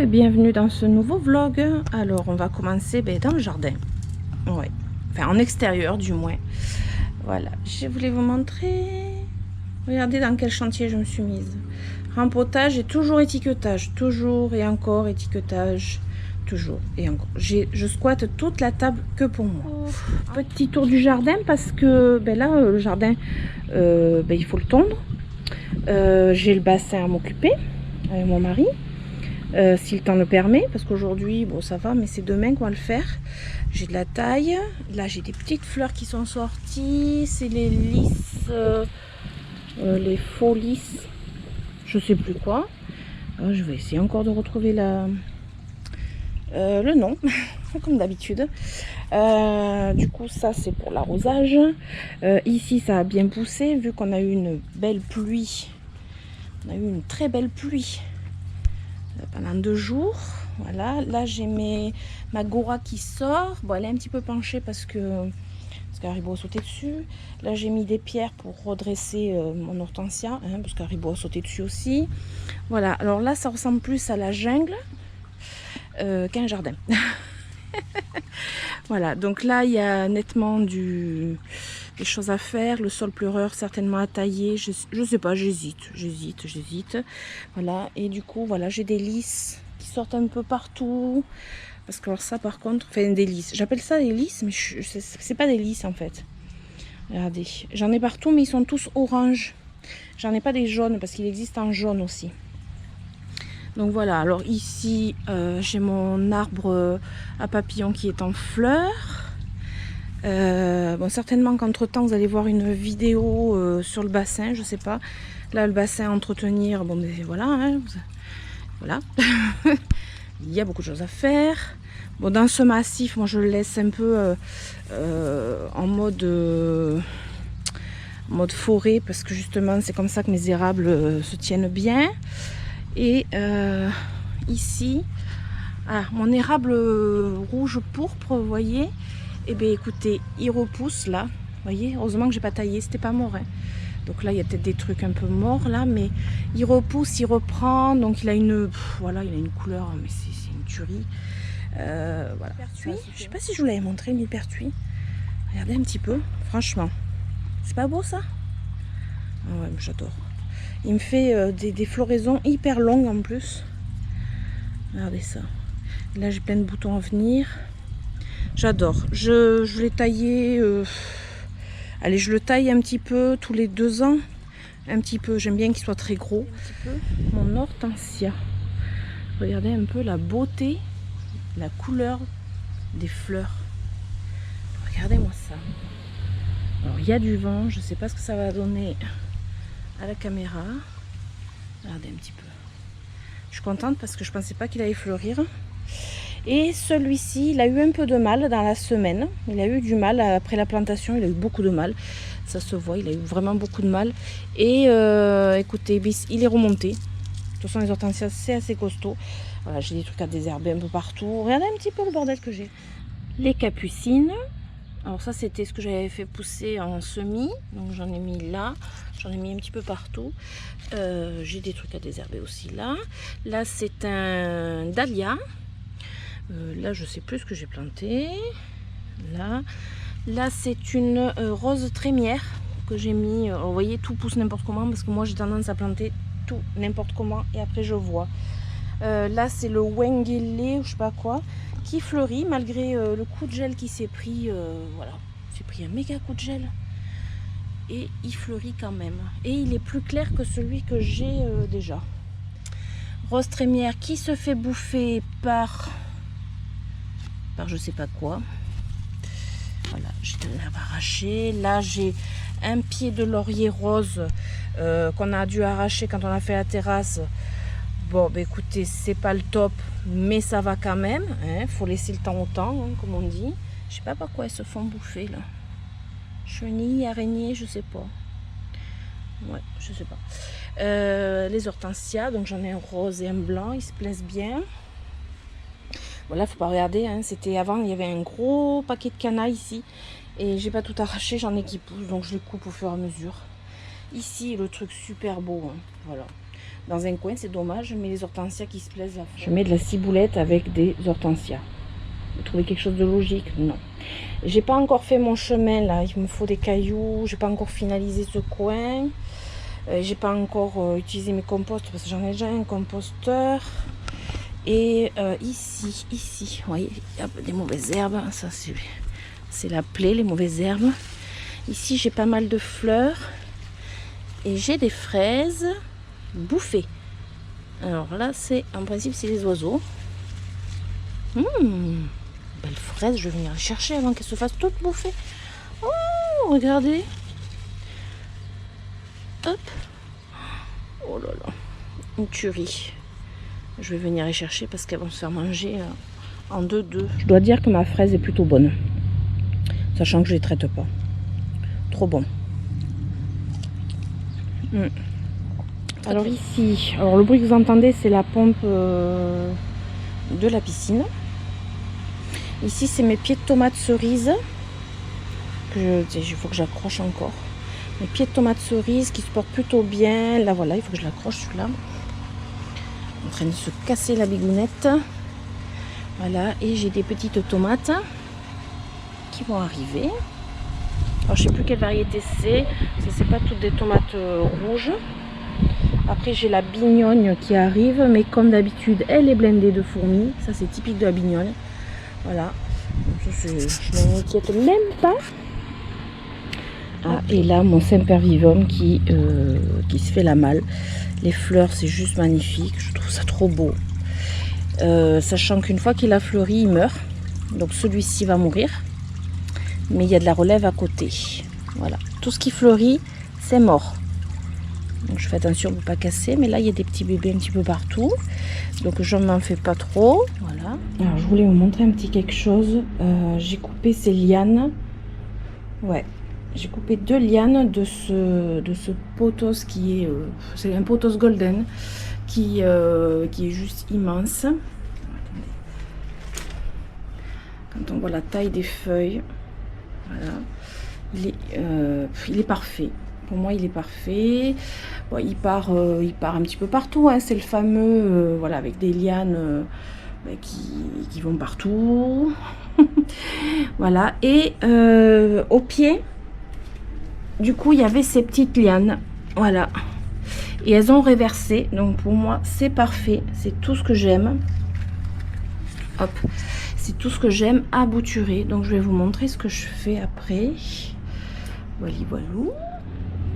et bienvenue dans ce nouveau vlog. Alors on va commencer dans le jardin, ouais, enfin en extérieur du moins. Voilà, je voulais vous montrer. Regardez dans quel chantier je me suis mise. Rempotage et toujours étiquetage, toujours et encore étiquetage, toujours et encore. Je squatte toute la table que pour moi. Petit tour du jardin parce que là le jardin il faut le tondre. J'ai le bassin à m'occuper avec mon mari. Si le temps le permet, parce qu'aujourd'hui bon ça va, mais c'est demain qu'on va le faire. J'ai de la taille, là j'ai des petites fleurs qui sont sorties, c'est les lys, les faux lys, je sais plus quoi. Alors, je vais essayer encore de retrouver le nom comme d'habitude. Du coup ça c'est pour l'arrosage. Ici ça a bien poussé vu qu'on a eu une belle pluie, on a eu une très belle pluie pendant 2 jours. Voilà, là j'ai ma Gora qui sort. Bon, elle est un petit peu penchée parce qu'Haribo a sauté dessus. Là j'ai mis des pierres pour redresser mon hortensia, parce qu'Haribo a sauté dessus aussi. Voilà, alors là ça ressemble plus à la jungle qu'un jardin. Voilà, donc là il y a nettement des choses à faire. Le sol pleureur certainement à tailler. Je sais pas, j'hésite. Voilà, et du coup voilà, j'ai des lys qui sortent un peu partout. Parce que alors ça par contre, enfin des lys, j'appelle ça des lys, mais c'est pas des lys en fait. Regardez, j'en ai partout, mais ils sont tous orange. J'en ai pas des jaunes parce qu'il existe en jaune aussi. Donc voilà, alors ici j'ai mon arbre à papillons qui est en fleurs. Bon, certainement qu'entre temps vous allez voir une vidéo sur le bassin, je sais pas. Là le bassin à entretenir, bon mais voilà, voilà. Il y a beaucoup de choses à faire. Bon, dans ce massif, moi je le laisse un peu en mode forêt, parce que justement c'est comme ça que mes érables se tiennent bien. Et ici, mon érable rouge pourpre, vous voyez, et bien écoutez, il repousse là, vous voyez, heureusement que j'ai pas taillé, c'était pas mort, donc là il y a peut-être des trucs un peu morts là, mais il repousse, il reprend, donc il a voilà, il a une couleur, mais c'est une tuerie. Voilà. Je sais pas si je vous l'avais montré, une hypertuis. Regardez un petit peu, franchement, c'est pas beau ça? Ah ouais, j'adore. Il me fait des floraisons hyper longues en plus. Regardez ça. Là j'ai plein de boutons à venir. J'adore. Je l'ai taillé. Allez, je le taille un petit peu tous les 2 ans. Un petit peu. J'aime bien qu'il soit très gros. Un petit peu. Mon hortensia. Regardez un peu la beauté, la couleur des fleurs. Regardez-moi ça. Alors il y a du vent. Je sais pas ce que ça va donner à la caméra. Regardez un petit peu. Je suis contente parce que je pensais pas qu'il allait fleurir. Et celui-ci, il a eu un peu de mal dans la semaine. Il a eu du mal après la plantation, il a eu beaucoup de mal. Ça se voit, il a eu vraiment beaucoup de mal. Et écoutez, il est remonté. De toute façon, les hortensias, c'est assez costaud. Voilà, j'ai des trucs à désherber un peu partout. Regardez un petit peu le bordel que j'ai. Les capucines. Alors ça, c'était ce que j'avais fait pousser en semis. Donc j'en ai mis là. J'en ai mis un petit peu partout. J'ai des trucs à désherber aussi là. Là, c'est un dahlia. Là je sais plus ce que j'ai planté. Là c'est une rose trémière que j'ai mis. Vous voyez, tout pousse n'importe comment parce que moi j'ai tendance à planter tout n'importe comment et après je vois. Là c'est le wengele ou je sais pas quoi qui fleurit malgré le coup de gel qui s'est pris. Voilà, j'ai pris un méga coup de gel et il fleurit quand même et il est plus clair que celui que j'ai déjà. Rose trémière qui se fait bouffer par je sais pas quoi. Voilà, j'ai de l'herbe arrachée. Là j'ai un pied de laurier rose qu'on a dû arracher quand on a fait la terrasse. Bon écoutez, c'est pas le top, mais ça va quand même, faut laisser le temps au temps, comme on dit. Je sais pas pourquoi elles se font bouffer là. Chenilles, araignées, je sais pas. Ouais, je sais pas. Les hortensias, donc j'en ai un rose et un blanc, ils se plaisent bien. Voilà, faut pas regarder, c'était avant, il y avait un gros paquet de canailles ici et j'ai pas tout arraché, j'en ai qui poussent, donc je les coupe au fur et à mesure. Ici, le truc super beau, voilà. dans un coin, c'est dommage, mais les hortensias qui se plaisent. Je mets de la ciboulette avec des hortensias. Vous trouvez quelque chose de logique? Non. J'ai pas encore fait mon chemin là, il me faut des cailloux, j'ai pas encore finalisé ce coin. J'ai pas encore utilisé mes composts parce que j'en ai déjà un composteur. Et ici, vous voyez, il y a des mauvaises herbes. Ça, c'est la plaie, les mauvaises herbes. Ici, j'ai pas mal de fleurs. Et j'ai des fraises bouffées. Alors là, c'est en principe, c'est les oiseaux. Belle fraise, je vais venir les chercher avant qu'elles se fassent toutes bouffer. Oh, regardez. Hop. Oh là là. Une tuerie. Je vais venir les chercher parce qu'elles vont se faire manger en 2-2. Je dois dire que ma fraise est plutôt bonne. Sachant que je ne les traite pas. Trop bon. Alors ici, alors le bruit que vous entendez, c'est la pompe de la piscine. Ici, c'est mes pieds de tomates cerises. Il faut que j'accroche encore. Mes pieds de tomates cerises qui se portent plutôt bien. Là, voilà, il faut que je l'accroche celui-là. En train de se casser la bigounette. Voilà, et j'ai des petites tomates qui vont arriver. Alors, je sais plus quelle variété c'est. C'est pas toutes des tomates rouges. Après, j'ai la bignonne qui arrive, mais comme d'habitude, elle est blindée de fourmis. Ça, c'est typique de la bignonne. Voilà. Donc, je ne m'inquiète même pas. Ah, et là, mon sempervivum qui se fait la malle. Les fleurs, c'est juste magnifique. Je trouve ça trop beau. Sachant qu'une fois qu'il a fleuri, il meurt. Donc, celui-ci va mourir. Mais il y a de la relève à côté. Voilà. Tout ce qui fleurit, c'est mort. Donc, je fais attention pour ne pas casser. Mais là, il y a des petits bébés un petit peu partout. Donc, je ne m'en fais pas trop. Voilà. Alors, je voulais vous montrer un petit quelque chose. J'ai coupé ces lianes. Ouais. J'ai coupé 2 lianes de ce pothos qui est... c'est un pothos golden qui est juste immense. Quand on voit la taille des feuilles, voilà. Il est parfait. Pour moi, il est parfait. Bon, il part un petit peu partout. Hein. C'est le fameux, voilà, avec des lianes qui vont partout. Voilà. Et au pied, du coup, il y avait ces petites lianes. Voilà. Et elles ont réversé. Donc, pour moi, c'est parfait. C'est tout ce que j'aime. Hop. C'est tout ce que j'aime à bouturer. Donc, je vais vous montrer ce que je fais après. Voilà, voilà.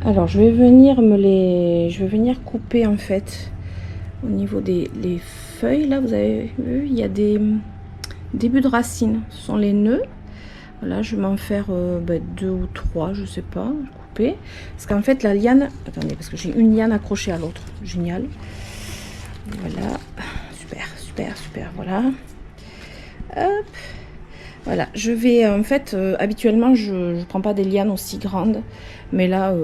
Alors, je vais venir couper, en fait, au niveau des feuilles. Là, vous avez vu, il y a des débuts de racines. Ce sont les nœuds. Voilà, je vais m'en faire 2 ou 3, je sais pas, couper. Parce qu'en fait, la liane... Attendez, parce que j'ai une liane accrochée à l'autre. Génial. Voilà. Super, super, super. Voilà. Hop. Voilà. Je vais, en fait, habituellement, je ne prends pas des lianes aussi grandes. Mais là,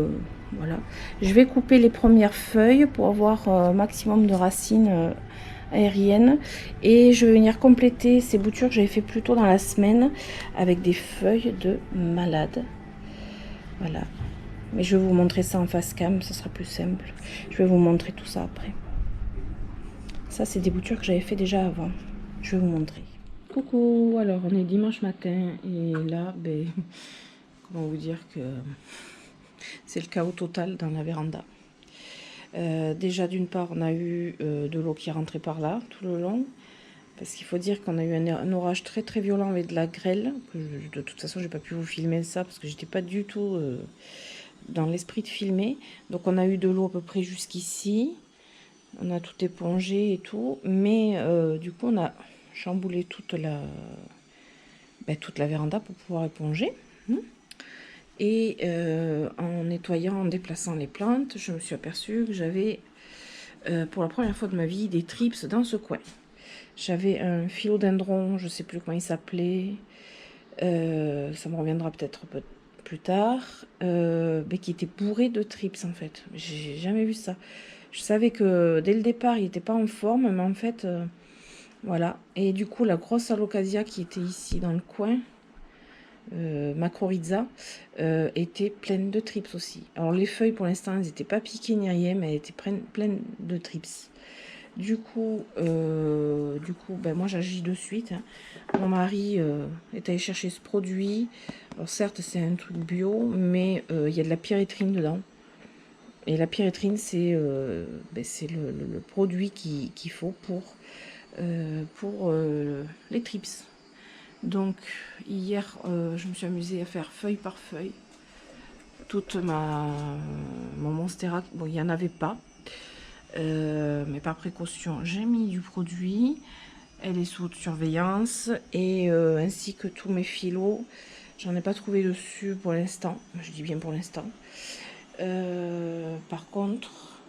voilà. Je vais couper les premières feuilles pour avoir un maximum de racines aérienne, et je vais venir compléter ces boutures que j'avais fait plus tôt dans la semaine avec des feuilles de malade. Voilà, mais je vais vous montrer ça en face cam, ça sera plus simple. Je vais vous montrer tout ça après. Ça, c'est des boutures que j'avais fait déjà avant. Je vais vous montrer. Coucou, alors on est dimanche matin et là, comment vous dire que c'est le chaos total dans la véranda. Déjà, d'une part, on a eu de l'eau qui est rentrée par là tout le long, parce qu'il faut dire qu'on a eu un orage très très violent avec de la grêle. De toute façon, j'ai pas pu vous filmer ça parce que j'étais pas du tout dans l'esprit de filmer. Donc, on a eu de l'eau à peu près jusqu'ici. On a tout épongé et tout, mais du coup, on a chamboulé toute la véranda pour pouvoir éponger. Et en nettoyant, en déplaçant les plantes, je me suis aperçue que j'avais, pour la première fois de ma vie, des trips dans ce coin. J'avais un philodendron, je ne sais plus comment il s'appelait, ça me reviendra peut-être plus tard, mais qui était bourré de trips en fait. J'ai jamais vu ça. Je savais que dès le départ, il n'était pas en forme, mais en fait, voilà. Et du coup, la grosse alocasia qui était ici dans le coin, Macrorhiza, était pleine de trips aussi. Alors les feuilles pour l'instant elles n'étaient pas piquées ni rien, mais elles étaient pleines de trips. Du coup, ben, moi j'agis de suite. Hein. Mon mari est allé chercher ce produit. Alors certes c'est un truc bio, mais il y a de la pyréthrine dedans. Et la pyréthrine c'est ben, le produit qu'il faut pour les trips. Donc hier je me suis amusée à faire feuille par feuille toute mon Monstera. Bon, il n'y en avait pas, mais par précaution j'ai mis du produit. Elle est sous surveillance et ainsi que tous mes filos. J'en ai pas trouvé dessus pour l'instant, je dis bien pour l'instant. Par contre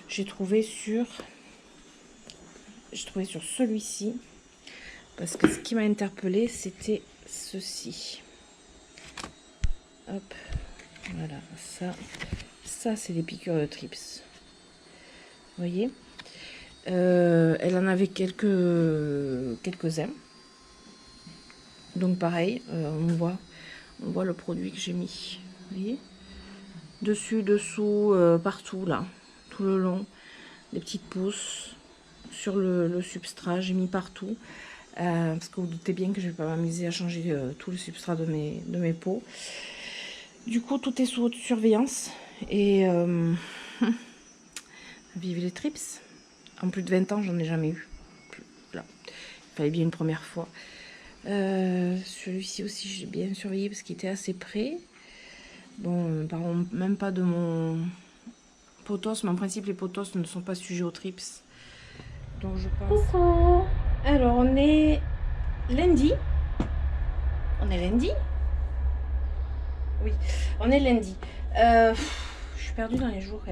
j'ai trouvé sur celui-ci, parce que ce qui m'a interpellé c'était ceci. Hop, voilà, ça c'est des piqûres de trips. Vous voyez, elle en avait quelques-uns. Donc pareil, on voit le produit que j'ai mis. Vous voyez, dessus, dessous, partout là, tout le long, des petites pousses sur le substrat. J'ai mis partout. Parce que vous doutez bien que je vais pas m'amuser à changer tout le substrat de mes pots. Du coup, tout est sous haute surveillance. Et vive les trips. En plus de 20 ans, j'en ai jamais eu. Là. Il fallait bien une première fois. Celui-ci aussi, j'ai bien surveillé parce qu'il était assez près. Bon, parlons même pas de mon potos, mais en principe, les potos ne sont pas sujets aux trips. Donc, je pense. Coucou! Alors, on est lundi. Oui, on est lundi. Je suis perdue dans les jours.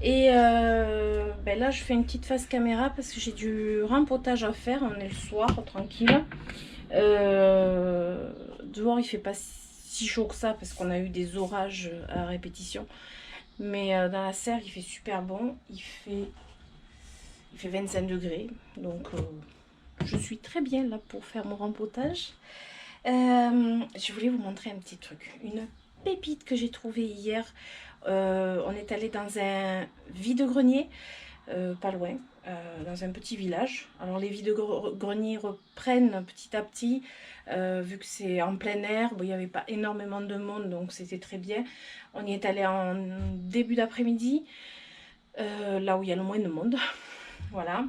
Et ben là, je fais une petite face caméra parce que j'ai du rempotage à faire. On est le soir, tranquille. Dehors, il fait pas si chaud que ça parce qu'on a eu des orages à répétition. Mais dans la serre, il fait super bon. Il fait 25 degrés. Donc, je suis très bien là pour faire mon rempotage. Je voulais vous montrer un petit truc, une pépite que j'ai trouvée hier. On est allé dans un vide-grenier, pas loin, dans un petit village. Alors les vide-greniers reprennent petit à petit, vu que c'est en plein air. Bon, il n'y avait pas énormément de monde, donc c'était très bien. On y est allé en début d'après-midi, là où il y a le moins de monde. Voilà.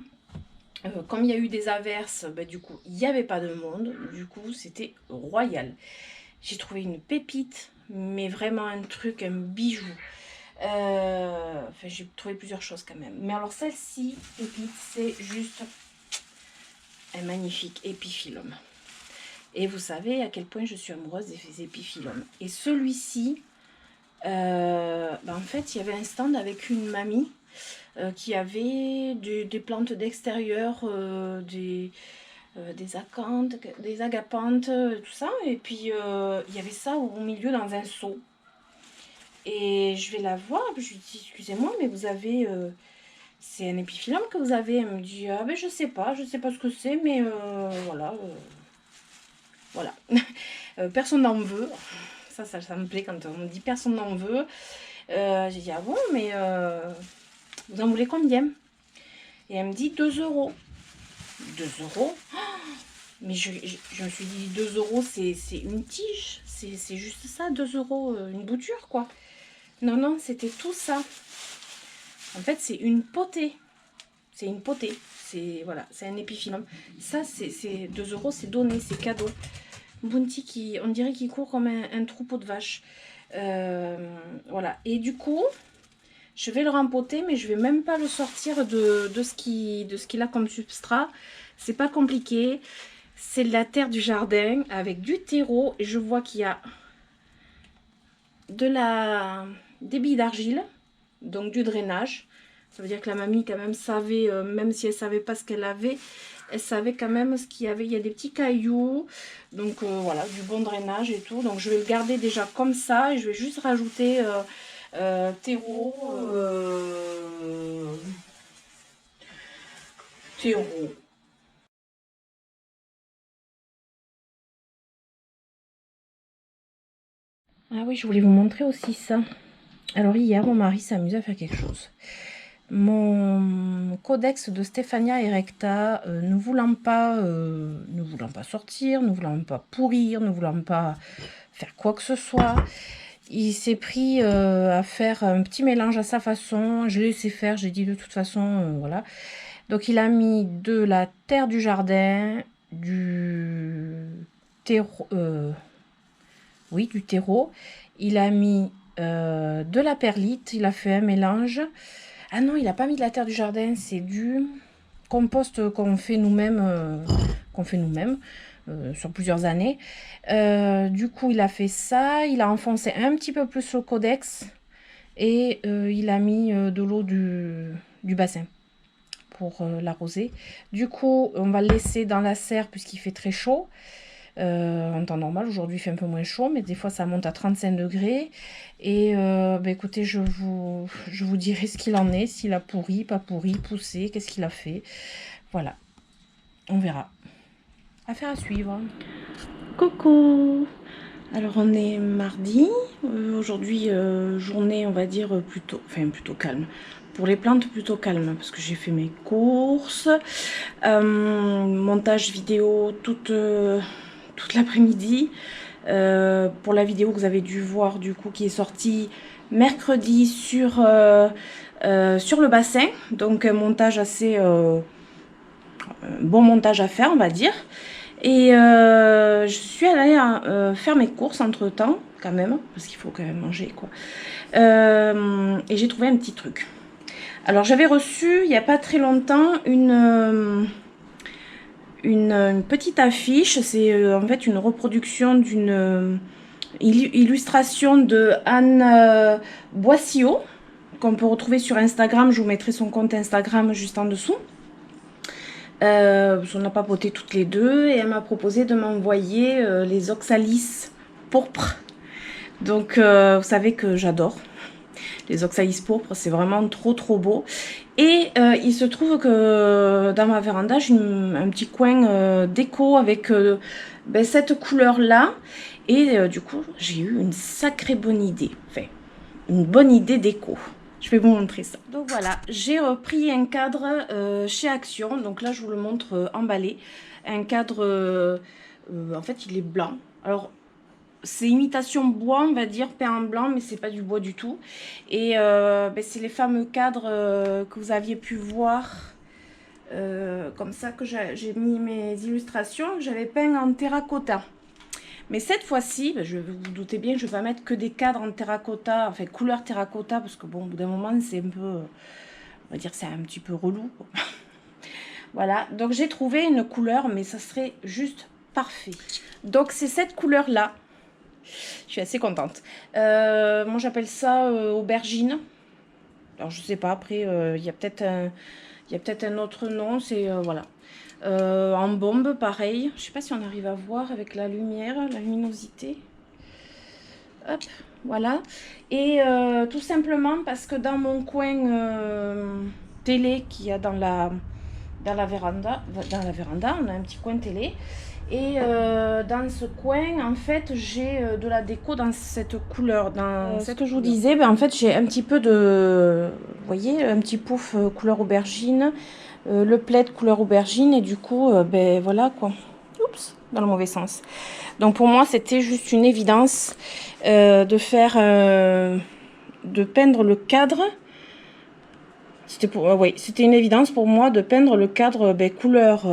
Comme il y a eu des averses, bah, du coup, il n'y avait pas de monde. Du coup, c'était royal. J'ai trouvé une pépite, mais vraiment un truc, un bijou. Enfin, j'ai trouvé plusieurs choses quand même. Mais alors, celle-ci, pépite, c'est juste un magnifique épiphyllum. Et vous savez à quel point je suis amoureuse des épiphyllums. Et celui-ci, bah, en fait, il y avait un stand avec une mamie qui avait des plantes d'extérieur, des acanthes, des agapanthes, tout ça. Et puis, il y avait ça au milieu dans un seau. Et je vais la voir, je lui dis, excusez-moi, mais vous avez... c'est un épiphyllum que vous avez? Elle me dit, ah ben je sais pas ce que c'est, mais voilà. Voilà. Personne n'en veut. Ça me plaît quand on me dit personne n'en veut. J'ai dit, ah bon, mais vous en voulez combien? Et elle me dit 2 euros. 2 euros? Mais je me suis dit 2 euros, c'est une tige. C'est juste ça, 2 euros, une bouture, quoi. Non, non, c'était tout ça. En fait, c'est une potée. C'est une potée. Voilà, c'est un épiphyllum. Ça, c'est 2 euros, c'est donné, c'est cadeau. Bounty on dirait qu'il court comme un troupeau de vaches. Voilà. Et du coup, je vais le rempoter, mais je vais même pas le sortir de ce qu'il a comme substrat. C'est pas compliqué. C'est de la terre du jardin avec du terreau. Et je vois qu'il y a des billes d'argile, donc du drainage. Ça veut dire que la mamie quand même savait, même si elle savait pas ce qu'elle avait, elle savait quand même ce qu'il y avait. Il y a des petits cailloux, donc voilà, du bon drainage et tout. Donc je vais le garder déjà comme ça et je vais juste rajouter terreau. Terreau. Ah oui, je voulais vous montrer aussi ça. Alors hier, mon mari s'est amusé à faire quelque chose. Mon codex de Stéphania erecta, ne voulant pas sortir, ne voulant pas pourrir, ne voulant pas faire quoi que ce soit, il s'est pris à faire un petit mélange à sa façon. Je l'ai laissé faire, j'ai dit de toute façon, voilà. Donc il a mis de la terre du jardin, du terreau, oui, du terreau. Il a mis de la perlite, il a fait un mélange. Ah non, il n'a pas mis de la terre du jardin, c'est du compost qu'on fait nous-mêmes, sur plusieurs années. Du coup, il a fait ça, il a enfoncé un petit peu plus le codex et il a mis de l'eau du bassin pour l'arroser. Du coup, on va le laisser dans la serre puisqu'il fait très chaud. En temps normal, aujourd'hui il fait un peu moins chaud, mais des fois ça monte à 35 degrés. Et écoutez, je vous dirai ce qu'il en est, s'il a pourri, pas pourri, poussé, qu'est-ce qu'il a fait. Voilà, on verra. Affaire à suivre. Coucou. Alors on est mardi, aujourd'hui journée on va dire plutôt calme. Pour les plantes plutôt calme parce que j'ai fait mes courses, montage vidéo toute l'après-midi. Pour la vidéo que vous avez dû voir du coup qui est sortie mercredi sur le bassin, donc un montage assez bon montage à faire on va dire. Et je suis allée faire mes courses entre temps quand même parce qu'il faut quand même manger quoi. Et j'ai trouvé un petit truc. Alors j'avais reçu il n'y a pas très longtemps une petite affiche, c'est en fait une reproduction d'une illustration de Anne Boissillot qu'on peut retrouver sur Instagram. Je vous mettrai son compte Instagram juste en dessous. On a papoté toutes les deux et elle m'a proposé de m'envoyer les oxalis pourpres. Donc vous savez que j'adore les oxalis pourpres, c'est vraiment trop beau. Et il se trouve que dans ma véranda j'ai un petit coin déco avec cette couleur là. Et du coup j'ai eu une sacrée bonne idée, enfin une bonne idée déco. Je vais vous montrer ça. Donc voilà, j'ai repris un cadre chez Action. Donc là, je vous le montre emballé. Un cadre, en fait, il est blanc. Alors, c'est imitation bois, on va dire, peint en blanc, mais c'est pas du bois du tout. Et c'est les fameux cadres que vous aviez pu voir. Comme ça que j'ai mis mes illustrations. J'avais peint en terracotta. Mais cette fois-ci, je vous doutez bien que je ne vais pas mettre que des cadres en terracotta, enfin couleur terracotta, parce que bon, au bout d'un moment, c'est un peu, on va dire, c'est un petit peu relou. Voilà, donc j'ai trouvé une couleur, mais ça serait juste parfait. Donc c'est cette couleur-là. Je suis assez contente. Moi, j'appelle ça aubergine. Alors, je sais pas, après, il y a peut-être un autre nom, c'est, voilà. En bombe pareil, je sais pas si on arrive à voir avec la lumière, la luminosité. Hop, voilà. Et tout simplement parce que dans mon coin télé qu'il y a dans la véranda, on a un petit coin télé. Et dans ce coin, en fait, j'ai de la déco dans cette couleur. Ce que je vous disais, en fait, j'ai un petit peu de, vous voyez, un petit pouf couleur aubergine. Le plaid couleur aubergine et du coup voilà quoi, oups, dans le mauvais sens. Donc pour moi c'était juste une évidence de faire de peindre le cadre. C'était une évidence pour moi de peindre le cadre couleur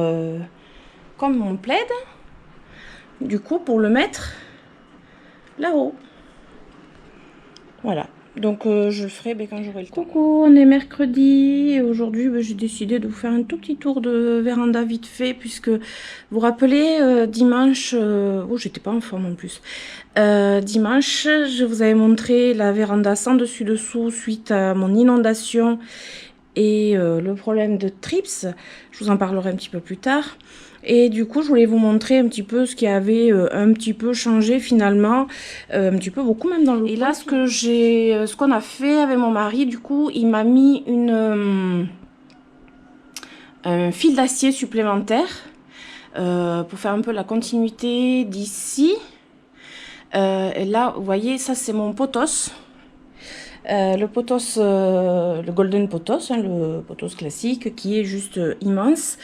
comme mon plaid, du coup pour le mettre là-haut. Voilà. Donc je le ferai quand j'aurai le temps. Coucou, on est mercredi et aujourd'hui j'ai décidé de vous faire un tout petit tour de véranda vite fait puisque vous vous rappelez dimanche, oh j'étais pas en forme en plus, dimanche je vous avais montré la véranda sans dessus dessous suite à mon inondation et le problème de trips. Je vous en parlerai un petit peu plus tard. Et du coup, je voulais vous montrer un petit peu ce qui avait un petit peu changé finalement, un petit peu beaucoup même dans le. Et là, ce qu'on a fait avec mon mari, du coup, il m'a mis un fil d'acier supplémentaire pour faire un peu la continuité d'ici. Et là, vous voyez, ça c'est mon potos. Le potos, le golden potos, hein, le potos classique, qui est juste immense,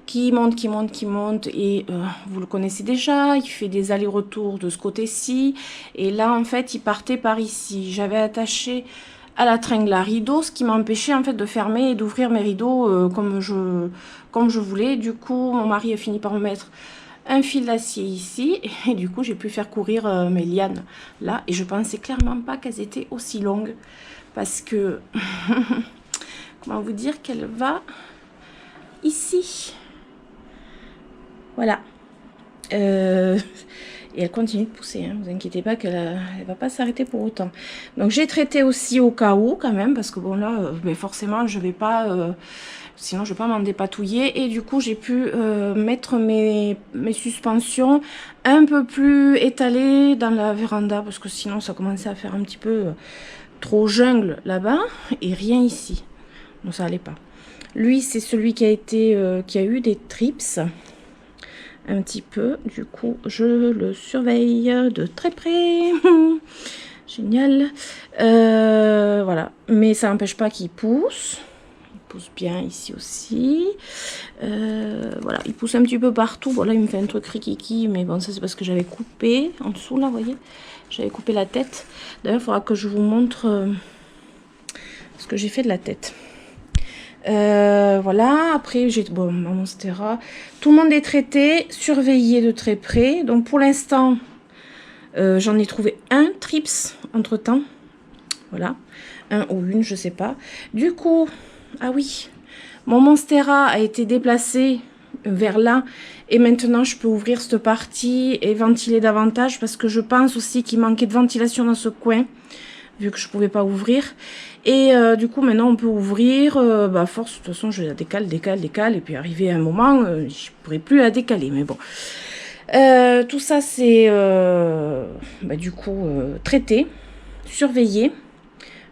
qui monte, qui monte, qui monte, et vous le connaissez déjà, il fait des allers-retours de ce côté-ci, et là en fait il partait par ici. J'avais attaché à la tringle à rideau, ce qui m'empêchait en fait de fermer et d'ouvrir mes rideaux comme je voulais. Du coup mon mari a fini par me mettre un fil d'acier ici, et du coup j'ai pu faire courir mes lianes là, et je pensais clairement pas qu'elles étaient aussi longues, parce que comment vous dire qu'elle va ici, voilà, et elle continue de pousser, hein, vous inquiétez pas qu'elle elle va pas s'arrêter pour autant. Donc j'ai traité aussi au cas où quand même, parce que bon là mais forcément je vais pas sinon je vais pas m'en dépatouiller, et du coup j'ai pu mettre mes suspensions un peu plus étalées dans la véranda, parce que sinon ça commençait à faire un petit peu trop jungle là-bas et rien ici, donc ça allait pas. Lui c'est celui qui a été qui a eu des trips un petit peu, du coup je le surveille de très près. Génial. Voilà, mais ça n'empêche pas qu'il pousse. Pousse bien ici aussi, voilà, il pousse un petit peu partout. Bon là il me fait un truc rikiki, mais bon ça c'est parce que j'avais coupé en dessous là, vous voyez, j'avais coupé la tête. D'ailleurs il faudra que je vous montre ce que j'ai fait de la tête. Voilà, après j'ai bon ma monstera, tout le monde est traité, surveillé de très près. Donc pour l'instant j'en ai trouvé un trips entre temps, voilà, un ou une je sais pas. Du coup ah oui, mon monstera a été déplacé vers là, et maintenant je peux ouvrir cette partie et ventiler davantage, parce que je pense aussi qu'il manquait de ventilation dans ce coin vu que je pouvais pas ouvrir. Et du coup maintenant on peut ouvrir, bah force, de toute façon je la décale, et puis arrivé à un moment je pourrais plus la décaler, mais bon. Tout ça c'est bah, du coup traité, surveillé.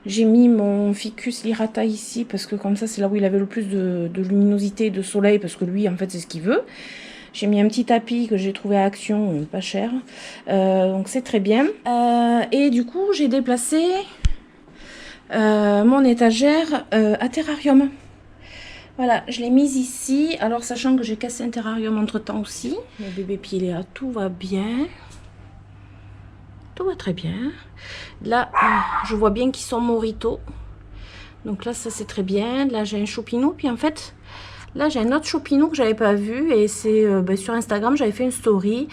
J'ai mis mon ficus lirata ici, parce que comme ça, c'est là où il avait le plus de luminosité et de soleil, parce que lui, en fait, c'est ce qu'il veut. J'ai mis un petit tapis que j'ai trouvé à Action, pas cher. Donc, c'est très bien. Et du coup, j'ai déplacé mon étagère à terrarium. Voilà, je l'ai mise ici. Alors, sachant que j'ai cassé un terrarium entre-temps aussi. Mon bébé Piléa, tout va bien. Tout va très bien. Là, je vois bien qu'ils sont Morito. Donc là, ça c'est très bien. Là, j'ai un choupinou. Puis en fait, là, j'ai un autre choupinou que j'avais pas vu. Et c'est sur Instagram, j'avais fait une story.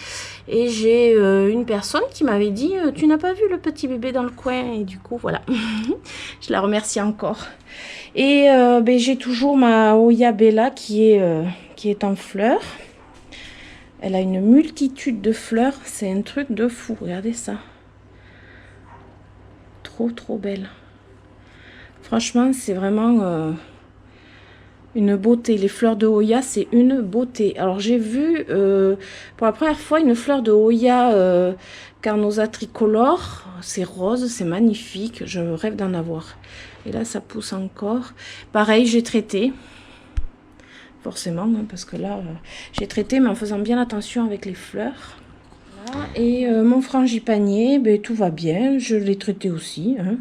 Et j'ai une personne qui m'avait dit tu n'as pas vu le petit bébé dans le coin? Et du coup, voilà. Je la remercie encore. Et j'ai toujours ma Oya Bella qui est en fleurs. Elle a une multitude de fleurs. C'est un truc de fou. Regardez ça. Trop belle. Franchement, c'est vraiment une beauté. Les fleurs de Hoya, c'est une beauté. Alors, j'ai vu pour la première fois une fleur de Hoya Carnosa tricolore. C'est rose, c'est magnifique. Je rêve d'en avoir. Et là, ça pousse encore. Pareil, j'ai traité. Forcément, hein, parce que là, j'ai traité, mais en faisant bien attention avec les fleurs. Voilà. Et mon frangipanier, ben, tout va bien. Je l'ai traité aussi, hein,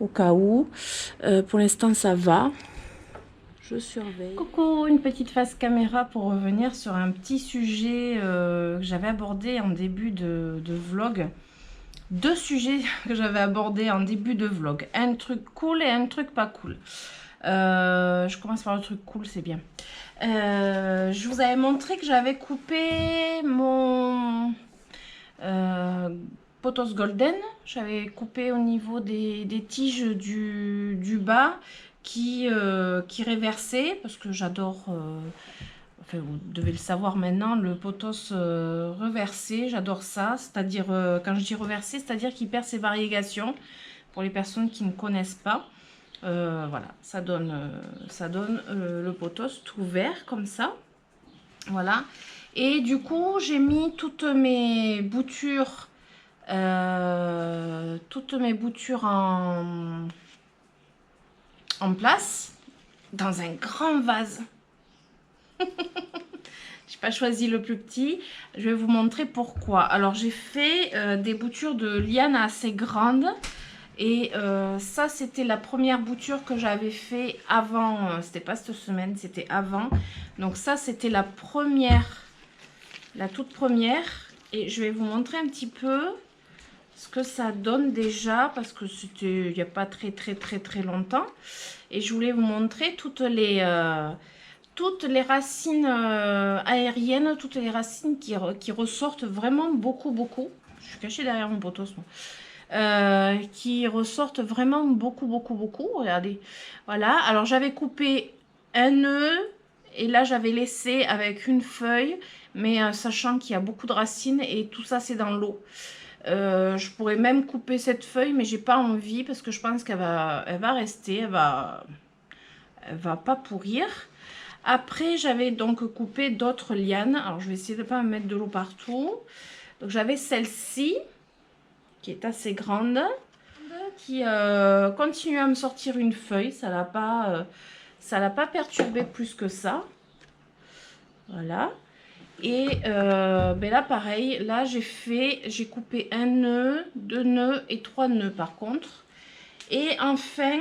au cas où. Pour l'instant, ça va. Je surveille. Coucou, une petite face caméra pour revenir sur un petit sujet que j'avais abordé en début de vlog. Deux sujets que j'avais abordés en début de vlog. Un truc cool et un truc pas cool. Je commence par le truc cool, c'est bien. Je vous avais montré que j'avais coupé mon potos golden. J'avais coupé au niveau des tiges du bas qui réversaient, parce que j'adore, enfin vous devez le savoir maintenant, le potos reversé, j'adore ça. C'est-à-dire, quand je dis reversé, c'est-à-dire qu'il perd ses variégations, pour les personnes qui ne connaissent pas. Voilà, ça donne le potos tout vert comme ça. Voilà. Et du coup, j'ai mis toutes mes boutures en place dans un grand vase. J'ai pas choisi le plus petit. Je vais vous montrer pourquoi. Alors, j'ai fait des boutures de liane assez grandes. Et ça, c'était la première bouture que j'avais fait avant. C'était pas cette semaine, c'était avant. Donc ça, c'était la première, la toute première. Et je vais vous montrer un petit peu ce que ça donne déjà. Parce que c'était il n'y a pas très longtemps. Et je voulais vous montrer toutes les racines aériennes, toutes les racines qui ressortent vraiment beaucoup. Je suis cachée derrière mon poteau. Qui ressortent vraiment beaucoup. Regardez, voilà. Alors j'avais coupé un nœud et là j'avais laissé avec une feuille, mais sachant qu'il y a beaucoup de racines et tout ça c'est dans l'eau. Je pourrais même couper cette feuille, mais j'ai pas envie parce que je pense qu'elle va rester, elle va pas pourrir. Après j'avais donc coupé d'autres lianes. Alors je vais essayer de pas me mettre de l'eau partout. Donc j'avais celle-ci qui est assez grande, qui continue à me sortir une feuille. Ça l'a pas perturbé plus que ça. Voilà. Et ben là pareil, là j'ai coupé un nœud, 2 nœuds et 3 nœuds par contre. Et enfin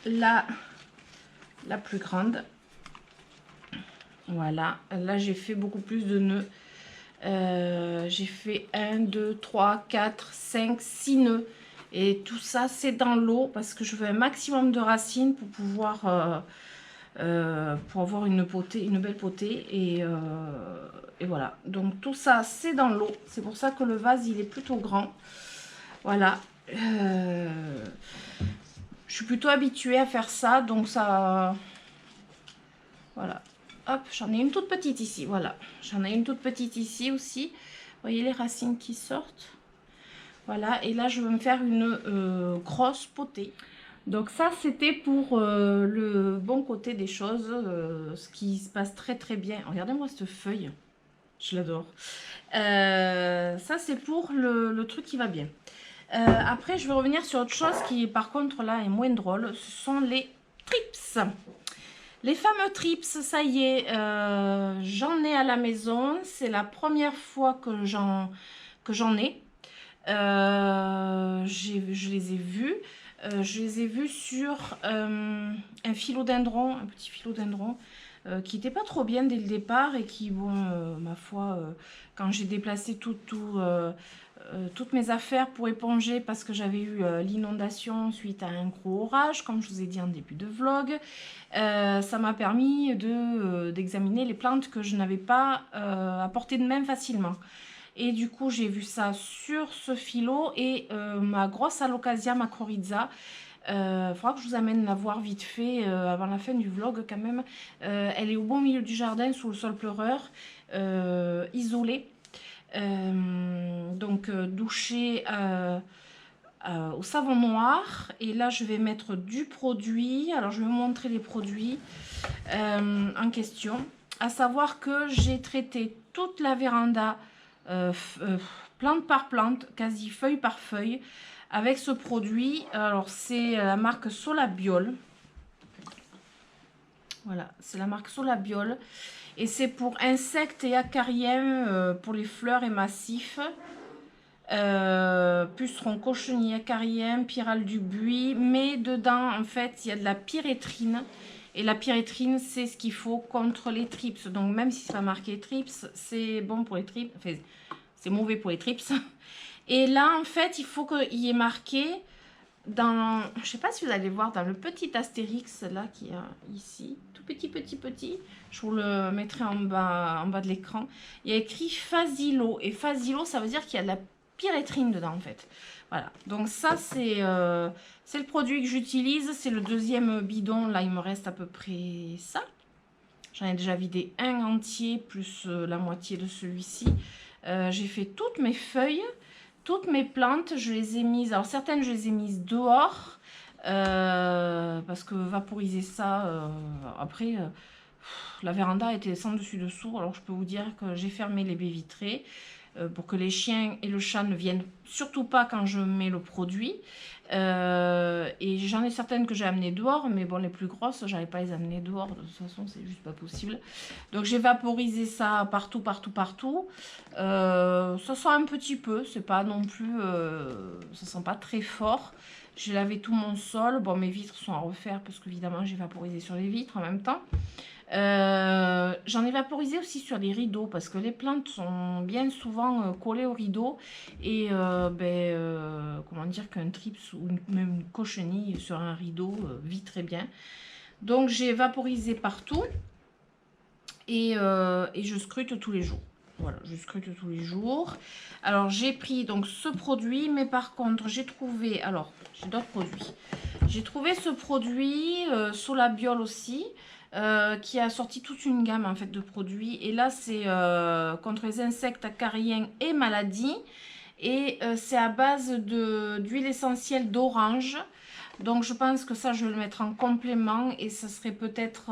la plus grande, voilà, là j'ai fait beaucoup plus de nœuds. J'ai fait 1, 2, 3, 4, 5, 6 nœuds. Et tout ça, c'est dans l'eau parce que je veux un maximum de racines pour pouvoir pour avoir une belle potée. Et voilà. Donc tout ça, c'est dans l'eau. C'est pour ça que le vase, il est plutôt grand. Voilà. Je suis plutôt habituée à faire ça. Donc ça... Voilà. Hop, j'en ai une toute petite ici, voilà. J'en ai une toute petite ici aussi. Vous voyez les racines qui sortent. Voilà, et là, je vais me faire une grosse potée. Donc ça, c'était pour le bon côté des choses, ce qui se passe très bien. Regardez-moi cette feuille, je l'adore. Ça, c'est pour le truc qui va bien. Après, je vais revenir sur autre chose qui, par contre, là, est moins drôle. Ce sont les trips. Les fameux trips, ça y est, j'en ai à la maison. C'est la première fois que j'en ai. Je les ai vus. Je les ai vus sur un philodendron, un petit philodendron qui n'était pas trop bien dès le départ et qui, bon, ma foi, quand j'ai déplacé toutes mes affaires pour éponger parce que j'avais eu l'inondation suite à un gros orage, comme je vous ai dit en début de vlog, ça m'a permis d'examiner les plantes que je n'avais pas à portée de main facilement. Et du coup, j'ai vu ça sur ce philo et ma grosse alocasia macrorrhiza. Faudra que je vous amène la voir vite fait avant la fin du vlog quand même. Elle est au beau milieu du jardin sous le sol pleureur, isolée. Donc douchée au savon noir. Et là, je vais mettre du produit. Alors, je vais vous montrer les produits en question. À savoir que j'ai traité toute la véranda plante par plante, quasi feuille par feuille, avec ce produit. Alors c'est la marque Solabiol. Voilà, c'est la marque Solabiol. Et c'est pour insectes et acariens, pour les fleurs et massifs. Pucerons, cochenilles, acariens, pyrale du buis. Mais dedans, en fait, il y a de la pyrétrine. Et la pyrétrine, c'est ce qu'il faut contre les trips. Donc, même si c'est pas marqué trips, c'est bon pour les trips. Enfin, c'est mauvais pour les trips. Et là, en fait, il faut qu'il y ait marqué dans... Je sais pas si vous allez voir dans le petit astérix, là, qui est ici. Tout petit. Je vous le mettrai en bas de l'écran. Il y a écrit Phasilo. Et Phasilo, ça veut dire qu'il y a de la pyrétrine dedans, en fait. Voilà, donc ça c'est le produit que j'utilise, c'est le deuxième bidon, là il me reste à peu près ça. J'en ai déjà vidé un entier plus la moitié de celui-ci. J'ai fait toutes mes feuilles, toutes mes plantes, je les ai mises, alors certaines je les ai mises dehors, parce que vaporiser ça, après la véranda était sans dessus dessous, alors je peux vous dire que j'ai fermé les baies vitrées. pour que les chiens et le chat ne viennent surtout pas quand je mets le produit. Et j'en ai certaines que j'ai amenées dehors, mais bon, les plus grosses, j'allais pas les amener dehors, de toute façon, c'est juste pas possible. Donc j'ai vaporisé ça partout, partout, partout. Ça sent un petit peu, c'est pas non plus, ça sent pas très fort. J'ai lavé tout mon sol. Bon, mes vitres sont à refaire parce qu'évidemment, j'ai vaporisé sur les vitres en même temps. J'en ai vaporisé aussi sur les rideaux parce que les plantes sont bien souvent collées aux rideaux et comment dire qu'un trips ou même une cochenille sur un rideau vit très bien. Donc j'ai vaporisé partout et je scrute tous les jours. Voilà, je scrute tous les jours. Alors j'ai pris donc ce produit, mais par contre j'ai trouvé, alors j'ai d'autres produits. J'ai trouvé ce produit Solabiol aussi. Qui a sorti toute une gamme en fait de produits, et là c'est contre les insectes acariens et maladies, et c'est à base d'huile essentielle d'orange. Donc je pense que ça je vais le mettre en complément, et ça serait peut-être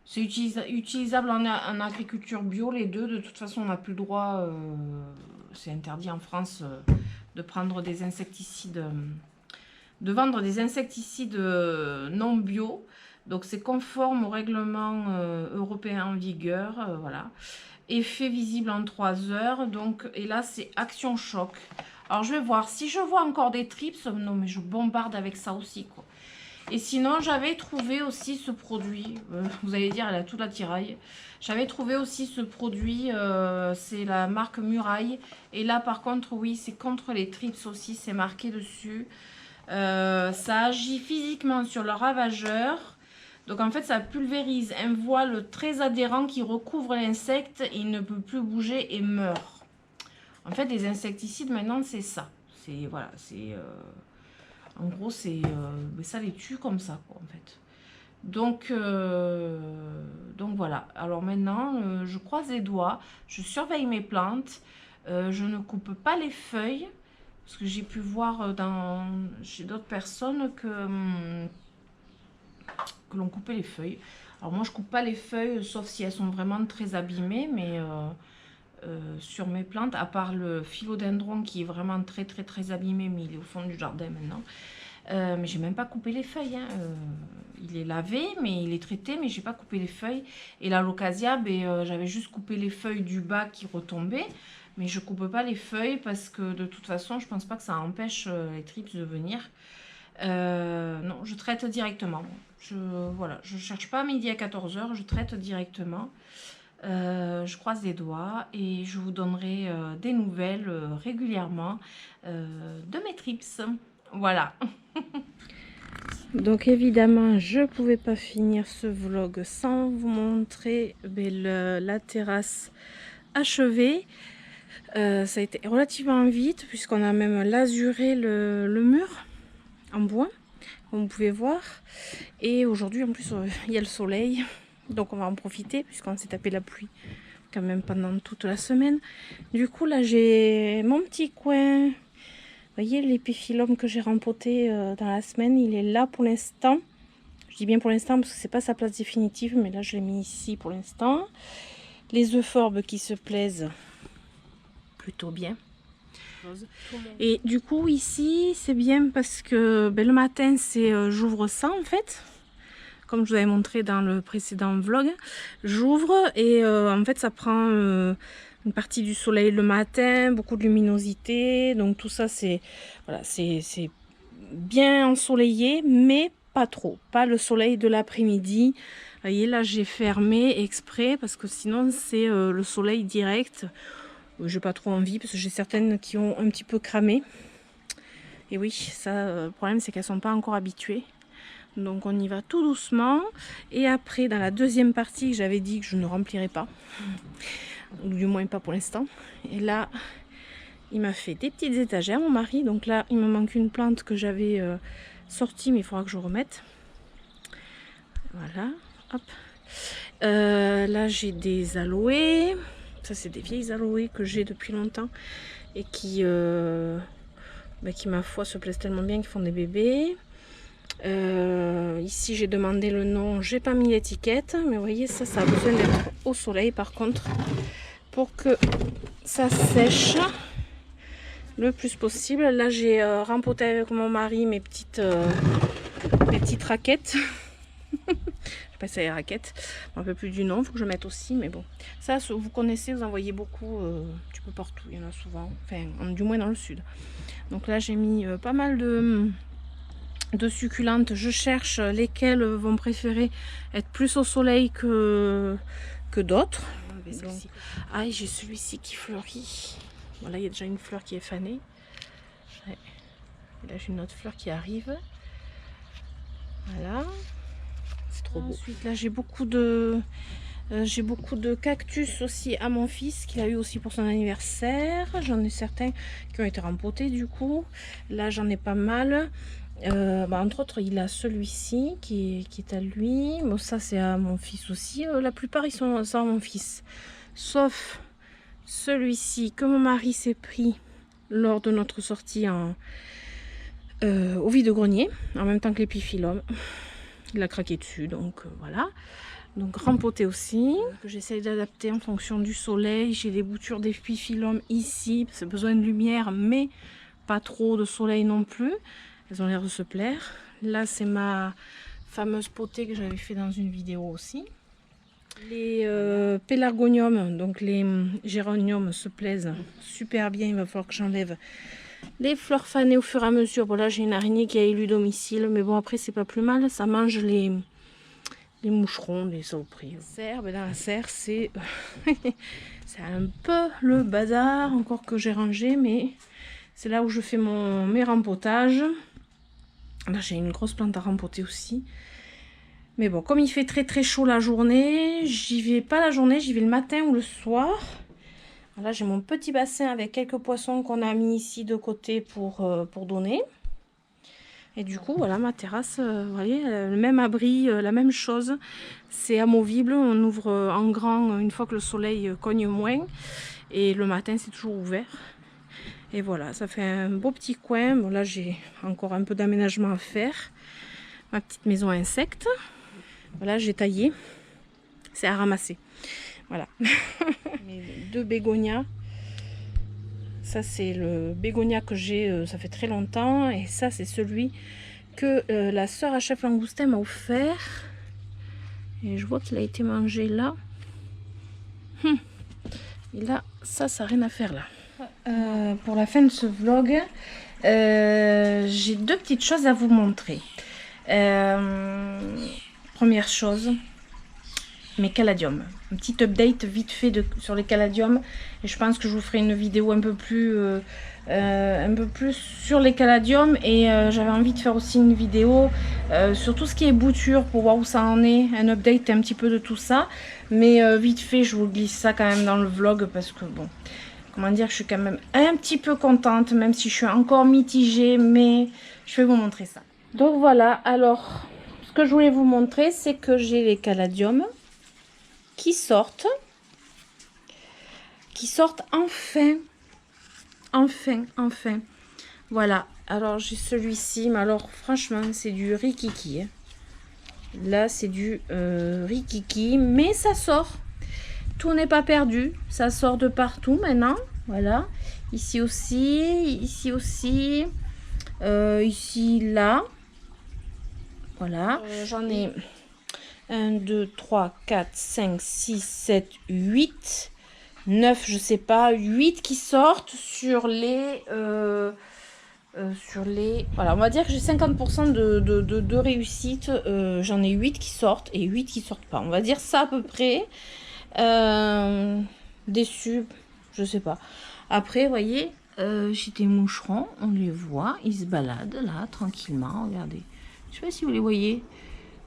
c'est utilisable en agriculture bio, les deux. De toute façon on n'a plus le droit, c'est interdit en France de prendre des insecticides, de vendre des insecticides non bio. Donc c'est conforme au règlement européen en vigueur, voilà. Effet visible en 3 heures. Donc, et là c'est Action Choc. Alors je vais voir si je vois encore des trips. Non, mais je bombarde avec ça aussi, quoi. Et sinon j'avais trouvé aussi ce produit, vous allez dire elle a tout l'attirail. J'avais trouvé aussi ce produit, c'est la marque Muraille. Et là par contre oui, c'est contre les trips aussi, c'est marqué dessus. Ça agit physiquement sur le ravageur. Donc en fait ça pulvérise un voile très adhérent qui recouvre l'insecte, il ne peut plus bouger et meurt. En fait les insecticides maintenant c'est ça. C'est voilà, c'est en gros c'est ça les tue comme ça, quoi, en fait. Donc voilà. Alors maintenant je croise les doigts, je surveille mes plantes, je ne coupe pas les feuilles parce que j'ai pu voir chez d'autres personnes que l'on coupait les feuilles. Alors moi je coupe pas les feuilles sauf si elles sont vraiment très abîmées, mais sur mes plantes, à part le philodendron qui est vraiment très très très abîmé, mais il est au fond du jardin maintenant, mais j'ai même pas coupé les feuilles, hein. Il est lavé mais il est traité, mais j'ai pas coupé les feuilles. Et la locasia, j'avais juste coupé les feuilles du bas qui retombaient, mais je coupe pas les feuilles parce que de toute façon je pense pas que ça empêche les trips de venir. Non, je traite directement. Voilà, je cherche pas à midi à 14 h, je traite directement. Je croise les doigts et je vous donnerai des nouvelles régulièrement de mes trips. Voilà. Donc évidemment, je pouvais pas finir ce vlog sans vous montrer la terrasse achevée. Ça a été relativement vite puisqu'on a même lasuré le mur en bois, comme vous pouvez voir. Et aujourd'hui en plus il y a le soleil, donc on va en profiter puisqu'on s'est tapé la pluie quand même pendant toute la semaine. Du coup là j'ai mon petit coin, vous voyez l'épiphyllum que j'ai rempoté dans la semaine, il est là pour l'instant. Je dis bien pour l'instant parce que c'est pas sa place définitive, mais là je l'ai mis ici pour l'instant. Les euphorbes qui se plaisent plutôt bien. Et du coup ici c'est bien parce que le matin c'est j'ouvre ça en fait, comme je vous avais montré dans le précédent vlog. J'ouvre et en fait ça prend une partie du soleil le matin, beaucoup de luminosité, donc tout ça c'est voilà, c'est bien ensoleillé, mais pas trop, pas le soleil de l'après-midi. Vous voyez là j'ai fermé exprès parce que sinon c'est le soleil direct. J'ai pas trop envie parce que j'ai certaines qui ont un petit peu cramé. Et oui, ça, le problème c'est qu'elles sont pas encore habituées. Donc on y va tout doucement. Et après, dans la deuxième partie, j'avais dit que je ne remplirais pas. Ou du moins pas pour l'instant. Et là, il m'a fait des petites étagères, mon mari. Donc là, il me manque une plante que j'avais sortie, mais il faudra que je remette. Voilà, hop. Là, j'ai des aloés. Ça, c'est des vieilles aloés que j'ai depuis longtemps et qui ma foi, se plaisent tellement bien qu'ils font des bébés. Ici, j'ai demandé le nom, j'ai pas mis l'étiquette, mais vous voyez, ça a besoin d'être au soleil par contre, pour que ça sèche le plus possible. Là j'ai rempoté avec mon mari mes petites raquettes. Je sais pas si c'est les raquettes, un peu plus du nom, il faut que je mette aussi, mais bon. Ça, vous connaissez, vous en voyez beaucoup, tu peux partout, il y en a souvent, enfin, du moins dans le sud. Donc là, j'ai mis pas mal de succulentes. Je cherche lesquelles vont préférer être plus au soleil que d'autres. Ah, j'ai celui-ci qui fleurit. Voilà, il y a déjà une fleur qui est fanée. Ouais. Et là, j'ai une autre fleur qui arrive. Voilà. C'est trop beau. Ensuite, là, j'ai beaucoup de cactus aussi à mon fils qu'il a eu aussi pour son anniversaire. J'en ai certains qui ont été rempotés du coup. Là, j'en ai pas mal. Entre autres, il a celui-ci qui est à lui. Bon, ça, c'est à mon fils aussi. La plupart, ils sont à mon fils. Sauf celui-ci que mon mari s'est pris lors de notre sortie au vide-grenier, en même temps que l'épiphyllum. Il a craqué dessus, donc voilà. Donc rempoté aussi, que j'essaye d'adapter en fonction du soleil. J'ai des boutures d'épiphyllum ici, c'est besoin de lumière, mais pas trop de soleil non plus. Elles ont l'air de se plaire. Là, c'est ma fameuse potée que j'avais fait dans une vidéo aussi. Les pélargoniums, donc les géraniums se plaisent super bien. Il va falloir que j'enlève les fleurs fanées au fur et à mesure. Bon, là, j'ai une araignée qui a élu domicile, mais bon, après, c'est pas plus mal. Ça mange les moucherons, les saloperies. Dans la serre, c'est c'est un peu le bazar, encore que j'ai rangé, mais c'est là où je fais mes rempotages. Là, j'ai une grosse plante à rempoter aussi. Mais bon, comme il fait très très chaud la journée, j'y vais pas la journée, j'y vais le matin ou le soir. Là, j'ai mon petit bassin avec quelques poissons qu'on a mis ici de côté pour donner. Et du coup, voilà ma terrasse, vous voyez, le même abri, la même chose. C'est amovible, on ouvre en grand une fois que le soleil cogne moins. Et le matin, c'est toujours ouvert. Et voilà, ça fait un beau petit coin. Bon, là, j'ai encore un peu d'aménagement à faire. Ma petite maison à insectes. Voilà, j'ai taillé. C'est à ramasser. Voilà. Mes 2 bégonias. Ça, c'est le bégonia que j'ai, ça fait très longtemps. Et ça, c'est celui que la sœur à chef langoustin m'a offert. Et je vois qu'il a été mangé là. Et là, ça n'a rien à faire là. Pour la fin de ce vlog, j'ai 2 petites choses à vous montrer. Première chose, mes caladiums. Un petit update vite fait sur les caladiums. Et je pense que je vous ferai une vidéo un peu plus sur les caladiums. Et j'avais envie de faire aussi une vidéo sur tout ce qui est bouture pour voir où ça en est. Un update un petit peu de tout ça. Mais vite fait, je vous glisse ça quand même dans le vlog parce que bon, comment dire, je suis quand même un petit peu contente, même si je suis encore mitigée, mais je vais vous montrer ça. Donc voilà, alors, ce que je voulais vous montrer, c'est que j'ai les caladiums qui sortent enfin. Voilà, alors j'ai celui-ci, mais alors franchement, c'est du rikiki. Hein. Là, c'est du rikiki, mais ça sort. Tout n'est pas perdu, ça sort de partout maintenant. Voilà, ici aussi, ici, là. Voilà, j'en ai 1, 2, 3, 4, 5, 6, 7, 8, 9, je sais pas, 8 qui sortent sur les... voilà, on va dire que j'ai 50% de réussite. J'en ai 8 qui sortent et 8 qui sortent pas. On va dire ça à peu près. Déçu, je sais pas. Après, vous voyez, j'ai des moucherons, on les voit, ils se baladent là tranquillement. Regardez, je sais pas si vous les voyez.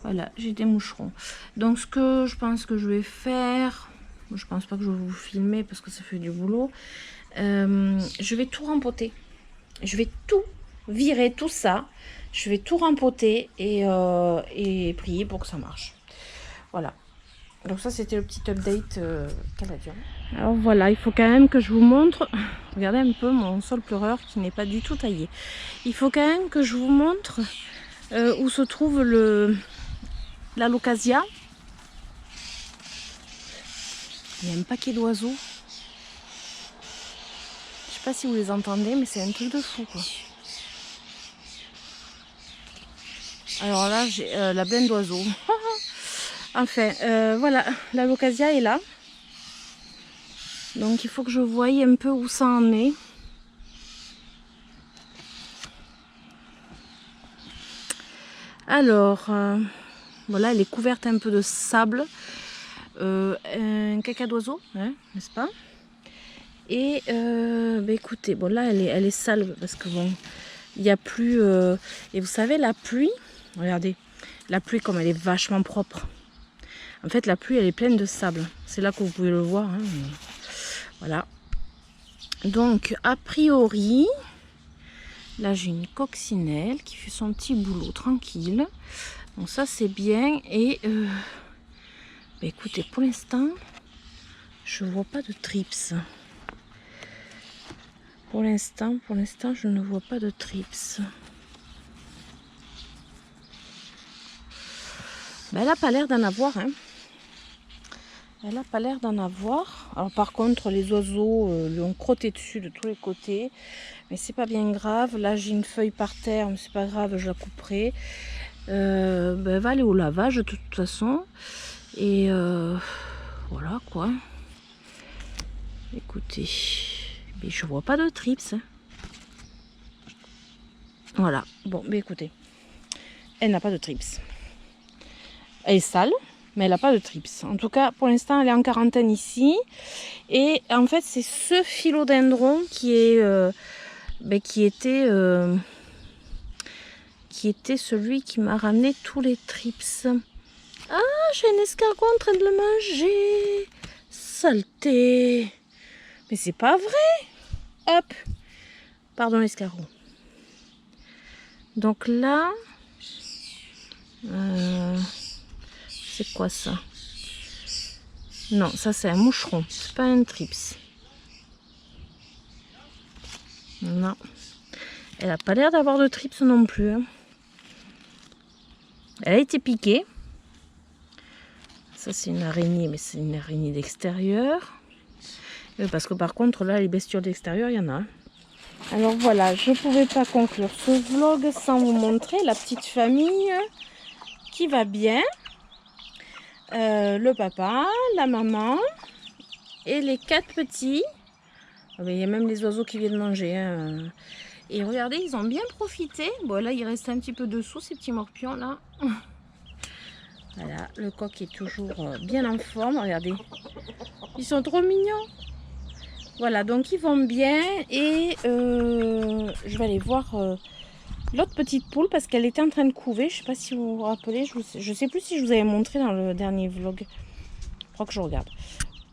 Voilà, j'ai des moucherons. Donc, ce que je pense que je vais faire, je pense pas que je vais vous filmer parce que ça fait du boulot. Je vais tout rempoter. Je vais tout virer, tout ça. Je vais tout rempoter et prier pour que ça marche. Voilà. Donc ça, c'était le petit update canadien. Alors voilà, il faut quand même que je vous montre. Regardez un peu mon sol pleureur qui n'est pas du tout taillé. Il faut quand même que je vous montre où se trouve l'alocasia. Il y a un paquet d'oiseaux. sais pas si vous les entendez, mais c'est un truc de fou, quoi. Alors là, j'ai la blinde d'oiseaux. Enfin, voilà, la locasia est là. Donc il faut que je voie un peu où ça en est. Alors, voilà, elle est couverte un peu de sable. Un caca d'oiseau, hein, n'est-ce pas? Et bah écoutez, bon là elle est sale parce que bon, il n'y a plus. Et vous savez, la pluie, regardez, la pluie comme elle est vachement propre. En fait, la pluie elle est pleine de sable. C'est là que vous pouvez le voir. Hein, mais... Voilà. Donc, a priori, là j'ai une coccinelle qui fait son petit boulot tranquille. Donc ça c'est bien. Et bah écoutez, pour l'instant, je vois pas de trips. Pour l'instant, je ne vois pas de trips. Ben, elle n'a pas l'air d'en avoir. Hein. Elle n'a pas l'air d'en avoir. Alors par contre, les oiseaux lui ont crotté dessus de tous les côtés. Mais c'est pas bien grave. Là, j'ai une feuille par terre, mais c'est pas grave, je la couperai. Ben, elle va aller au lavage de toute façon. Et voilà quoi. Écoutez, mais je vois pas de trips. Hein. Voilà. Bon, mais écoutez, elle n'a pas de trips. Elle est sale, mais elle n'a pas de trips. En tout cas, pour l'instant, elle est en quarantaine ici. Et en fait, c'est ce philodendron qui est, qui était celui qui m'a ramené tous les trips. Ah, j'ai un escargot en train de le manger. Saleté. Mais c'est pas vrai. Hop. Pardon, l'escargot. Donc là, c'est quoi ça? Non, ça c'est un moucheron, c'est pas un trips. Non. Elle a pas l'air d'avoir de trips non plus. Hein. Elle a été piquée. Ça c'est une araignée, mais c'est une araignée d'extérieur. Parce que par contre là, les bestioles d'extérieur, il y en a. Alors voilà, je ne pouvais pas conclure ce vlog sans vous montrer la petite famille qui va bien. Le papa, la maman et les 4 petits. Il y a même les oiseaux qui viennent manger. Hein. Et regardez, ils ont bien profité. Bon là, il reste un petit peu dessous, ces petits morpions là. Voilà, le coq est toujours bien en forme. Regardez, ils sont trop mignons. Voilà, donc ils vont bien. Et je vais aller voir l'autre petite poule parce qu'elle était en train de couver. Je ne sais pas si vous vous rappelez. Je ne sais plus si je vous avais montré dans le dernier vlog. Je crois que je regarde.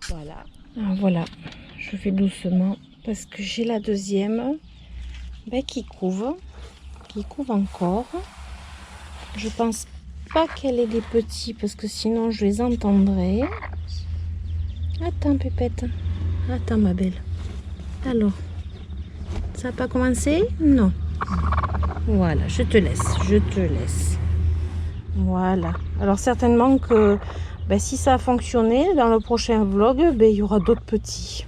Voilà. Alors, voilà. Je fais doucement parce que j'ai la deuxième qui couve. Qui couve encore. Je pense pas qu'elle ait des petits parce que sinon je les entendrais. Attends, Pépette. Attends, ma belle. Alors, ça n'a pas commencé? Non. Voilà, je te laisse. Voilà. Alors certainement que si ça a fonctionné, dans le prochain vlog, il y aura d'autres petits.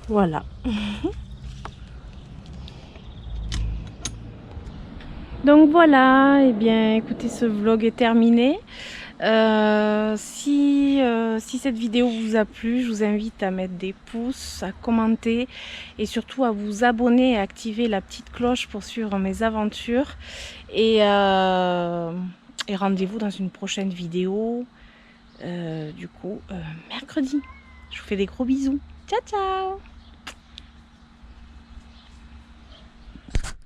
Voilà. Donc voilà, et bien écoutez, ce vlog est terminé. Si cette vidéo vous a plu, je vous invite à mettre des pouces, à commenter et surtout à vous abonner et à activer la petite cloche pour suivre mes aventures. Et rendez-vous dans une prochaine vidéo, mercredi. Je vous fais des gros bisous. Ciao, ciao!